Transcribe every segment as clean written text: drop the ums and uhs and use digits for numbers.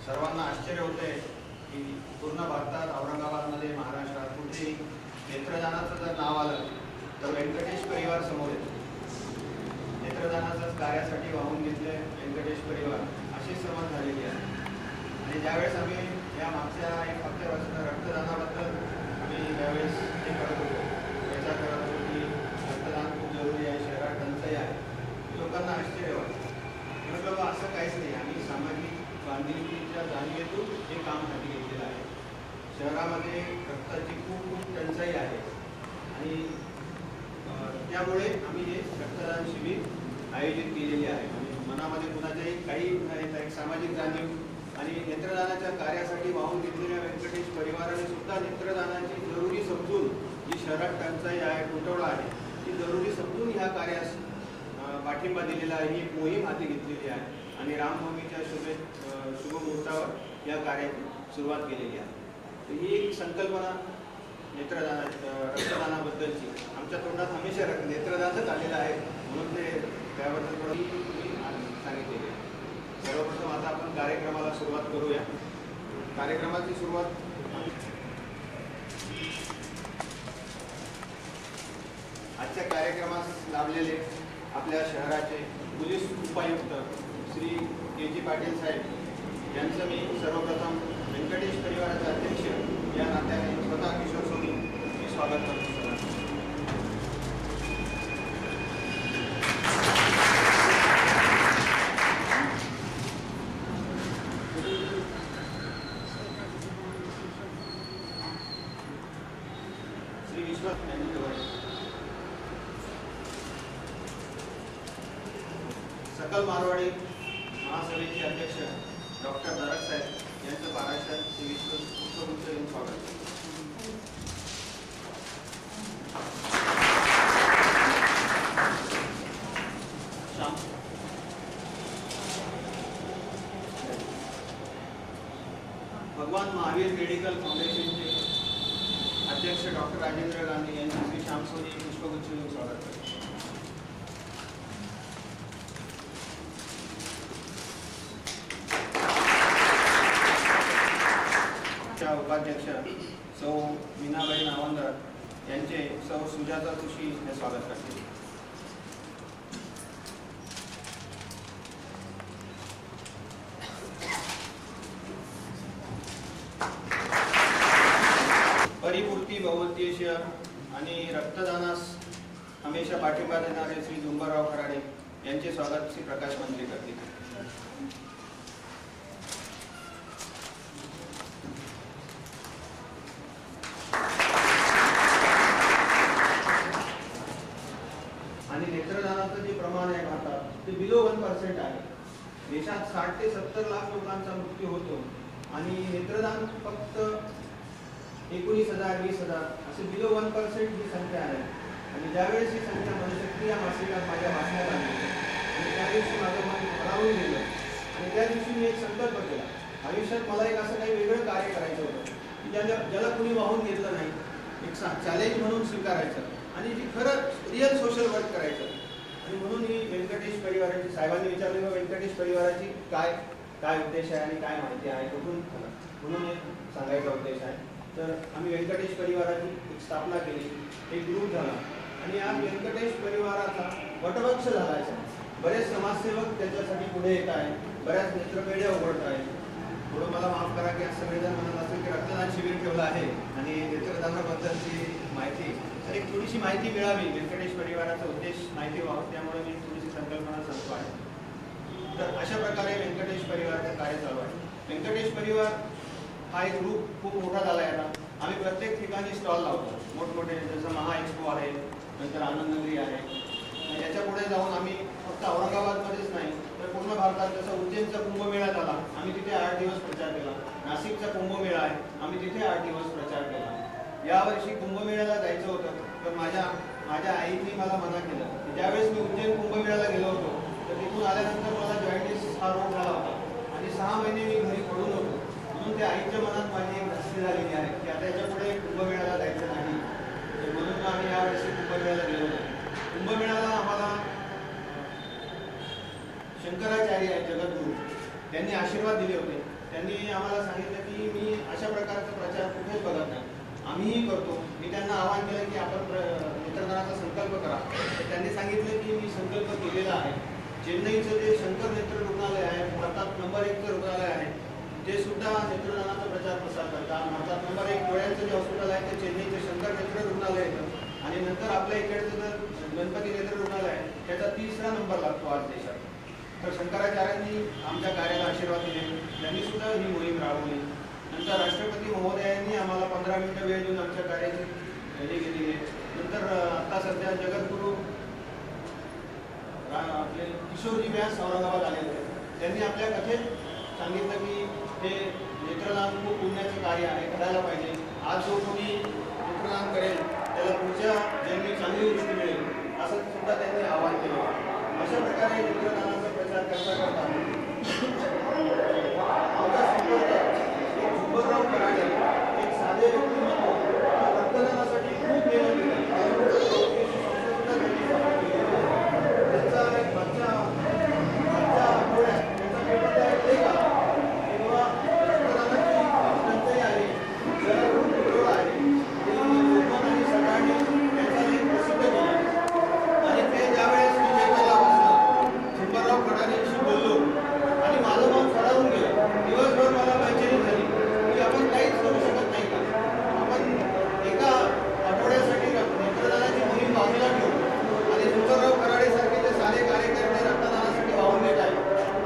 सर्वांना आश्चर्य होते की पूर्ण भारतात, औरंगाबादमध्ये, महाराष्ट्रात कुठेही नेत्रदानाचं जर नाव आलं तर व्यंकटेश परिवार समोर येतो. नेत्रदानाचं कार्यासाठी वाहून घेतले व्यंकटेश परिवार अशी समज झालेली आहे. आणि ज्यावेळेस आम्ही या मागच्या एक हप्त्यापासून रक्तदानाबद्दल आम्ही ज्यावेळेस हे करत होतो, चर्चा करत होतो की रक्तदान खूप जरुरी आहे, शहरात टंचाई आहे, लोकांना आश्चर्य वाटतं. म्हटलं बा असं काहीच नाही, आम्ही सामाजिक बांधिलकीच्या जाणीवेतून हे काम हाती घेतलेलं आहे. शहरामध्ये रक्ताची खूप टंचाई आहे आणि त्यामुळे आम्ही हे रक्तदान शिबिर आयोजित केलेले आहे. आणि मनामध्ये कुणाच्याही काही एक सामाजिक जाणीव आणि नेत्रदानाच्या कार्यासाठी वाहून घेतलेल्या व्यंकटेश परिवाराने सुद्धा नेत्रदानाची जरुरी समजून, जी शहरात टंचाई आहे, तुटवडा आहे, ती जरुरी समजून ह्या कार्यास पाठिंबा दिलेला आहे. ही एक मोहीम हाती घेतलेली आहे आणि रामनवमीच्या शुभमुहूर्तावर या कार्याची सुरुवात केलेली आहे. तर ही एक संकल्पना रक्तदानाबद्दलची आमच्या तोंडात हमेशा नेत्रदानच आलेलं आहे, म्हणून ते त्याबद्दल थोडी सांगितलेली आहे. सर्वप्रथम आता आपण कार्यक्रमाला सुरुवात करूया. कार्यक्रमाची सुरुवात आजच्या कार्यक्रमास लाभलेले आपल्या शहराचे पोलीस उपायुक्त श्री के.जी. पाटील साहेब यांचं मी सर्वप्रथम व्यंकटेश परिवाराचे अध्यक्ष या नात्याने स्वतः किशोर सोनी मी स्वागत करतो. श्री विश्वास सकल मारवाडी महासभेचे अध्यक्ष डॉक्टर दरक साहेब यांचं महाराष्ट्रात पुष्पगुच्छ देऊन स्वागत. भगवान महावीर मेडिकल फाउंडेशनचे अध्यक्ष डॉक्टर राजेंद्र गांधी यांचे श्री श्याम सोनी पुष्पगुच्छ देऊन स्वागत करतो. उपाध्यक्ष सौ मीनाबाई नावंदर यांचे सौ सुजाता तुशी हे स्वागत करते. परिपूर्ती बहुउद्देशीय आणि रक्तदानास हमेशा पाठिंबा देणारे श्री झुंबरराव खराडे यांचे स्वागत श्री प्रकाश मंत्री करतील. आणि नेत्रदानाचं जे प्रमाण आहे भारतात ते बिलो 1% आहे. देशात 60 ते 70 लाख लोकांचा मृत्यू होतो आणि नेत्रदान फक्त 19,000 20,000 असे बिलो 1% ही संख्या आहे. आणि ज्यावेळेस ही संख्या मनशक्ती या मासिकात माझ्या वाचण्यात आली आणि त्या दिवशी माझं मन भारावून गेलं आणि त्या दिवशी मी एक संकल्प केला, आयुष्यात मला एक असं काही वेगळं कार्य करायचं होतं की ज्याला कुणी वाहून घेतलं नाही, एक चॅलेंज म्हणून स्वीकारायचं आणि जी खरं रिअल सोशल वर्क करायचं. आणि म्हणून ही व्यंकटेश परिवाराची, साहेबांनी विचारलेलं व्यंकटेश परिवाराची काय उद्देश आहे आणि काय माहिती आहे, कुठून म्हणून एक सांगायचा उद्देश आहे. तर आम्ही व्यंकटेश परिवाराची एक स्थापना केली, एक ग्रुप झाला आणि आज व्यंकटेश परिवाराचा वटवृक्ष झाला आहे. बरेच समाजसेवक त्याच्यासाठी पुढे येत आहे, बऱ्याच नेत्रपेढ्या उघडत आहेत. थोडं मला माफ करा की आज सगळेजण म्हणत असेल की रक्तदान शिबिर ठेवलं आहे आणि नेत्रदानाबद्दलची माहिती, तर एक थोडीशी माहिती मिळावी, व्यंकटेश परिवाराचा उद्देश माहिती व्हावं, त्यामुळे मी थोडीशी संकल्पना सांगतो आहे. तर अशा प्रकारे व्यंकटेश परिवाराचं कार्य चालू आहे. व्यंकटेश परिवार हा एक ग्रुप खूप मोठा झाला आहे. आता आम्ही प्रत्येक ठिकाणी स्टॉल लावतो, मोठमोठे, जसं महा एक्सपो आहे, नंतर आनंदनगरी आहे. याच्या पुढे जाऊन आम्ही फक्त औरंगाबादमध्येच नाही तर पूर्ण भारतात, जसं उज्जैनचा कुंभमेळा झाला, आम्ही तिथे 8 दिवस प्रचार केला. नाशिकचा कुंभमेळा आहे, आम्ही तिथे 8 दिवस प्रचार केला. यावर्षी कुंभमेळ्याला जायचं होतं तर माझ्या आईने मला मना केलं. ज्यावेळेस मी उज्जैन कुंभमेळ्याला गेलो होतो तर तिथून आल्यानंतर मला जॉईंटिस हा रोग झाला होता आणि 6 महिने मी घरी पडून होतो. म्हणून त्या आईच्या मनात माझी एक धस्ती झालेली आहे की आता याच्या पुढे कुंभमेळ्याला जायचं नाही. म्हणून आम्ही यावर्षी कुंभमेळ्याला गेलो होतो. कुंभमेळ्याला आम्हाला शंकराचार्य जगद्गुरू त्यांनी आशीर्वाद दिले होते. त्यांनी आम्हाला सांगितलं की मी अशा प्रकारचा प्रचार कुठेच बघत नाही, आम्हीही करतो. मी त्यांना आवाहन केलं की आपण नेत्रदानाचा संकल्प करा. तर त्यांनी सांगितलं की मी संकल्प केलेला आहे. चेन्नईचं जे शंकर नेत्र रुग्णालय आहे, भारतात नंबर 1चं रुग्णालय आहे, ते सुद्धा नेत्रदानाचा प्रचार प्रसार करतात. भारतात नंबर 1 डोळ्यांचं जे हॉस्पिटल आहे ते चेन्नईचं शंकर नेत्र रुग्णालय येतं. आणि नंतर आपल्या इकडचं जर गणपती नेत्र रुग्णालय आहे त्याचा 3रा नंबर लागतो आज देशात. तर शंकराचार्यांनी आमच्या कार्याला आशीर्वाद दिले, त्यांनी सुद्धा ही मोहीम राबवली. नंतर राष्ट्रपती महोदयांनी आम्हाला 15 मिनिटं वेळ देऊन आमच्या कार्याची हे केली आहे. नंतर आता सध्या जगद्गुरू आपले किशोरजी व्यास औरंगाबाद आलेले आहेत. त्यांनी आपल्या कथेत सांगितलं की हे नेत्रदान खूप पुण्याचं कार्य आहे, करायला पाहिजे. आज जो कोणी नेत्रदान करेल त्याला पुढच्या जन्मी चांगली दृष्टी मिळेल, असं सुद्धा त्यांनी आवाहन केलं. अशा प्रकारे नेत्रदानाचा प्रचार करता करता आमचा संपर्क एक झुंबरराव कराडे, एक साधे व्यक्तिमत्व, रक्तदानासाठी खूप मेहनत केली. त्यांचा एक मागच्या आठवड्यात त्यांचा पेपर तयार केला तेव्हा रक्तदानाची टंचाई आहे, जरा पुरवठा आहे, लोकमत आणि सगळ्यांनी त्यांचा लेख प्रसिद्ध केला. आणि ते ज्यावेळेस मी लेखाला वाचलं, झुंबरराव खडाणेंशी बोललो आणि माझं मन सडावून गेलं. दिवसभर मला बेचैनी झाली की आपण काहीच करू शकत नाही का? आपण एका आठवड्यासाठी नेत्रदानाची मोहीम बाजूला ठेवू आणि झुंबरराव खराडेसारखे जे सारे कार्यकर्ते रक्तदानासाठी वाहून घेत आहेत,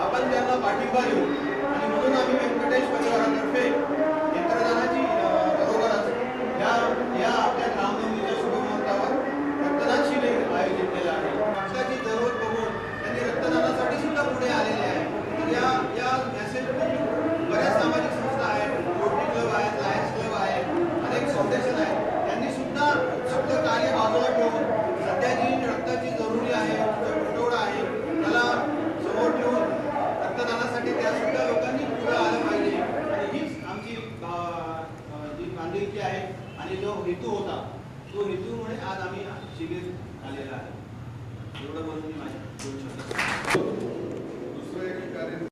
आपण त्यांना पाठिंबा देऊ. आणि म्हणून आम्ही व्यंकटेश परिवारातर्फे नेत्रदानाची बरोबरच या आपल्या रामनवमीच्या शुभमुहूर्तावर रक्तदान शिबिर आयोजित केलं आहे. माणसाची जरूरत बघून त्यांनी रक्तदानासाठी सुद्धा पुढे आलेले आहे. तर या मेसेजतून बऱ्याच सामाजिक संस्था आहेत, रोटरी क्लब आहेत, लायन्स क्लब आहे, अनेक फाउंडेशन आहेत, त्यांनी सुद्धा आपलं कार्य बाजूला ठेवून सध्या जी रक्ताची जरुरी आहे, जो तुटवडा आहे, त्याला समोर ठेवून रक्तदानासाठी त्या सुद्धा लोकांनी पुढे आलं पाहिजे. आणि हीच आमची जी बांधिलकी आहे आणि जो हेतू होता, तो हेतूमुळे आज आम्ही शिबिर आलेला आहे. एवढं बोलून मी माझ्या 2 शब्द. दुसरं एक कार्य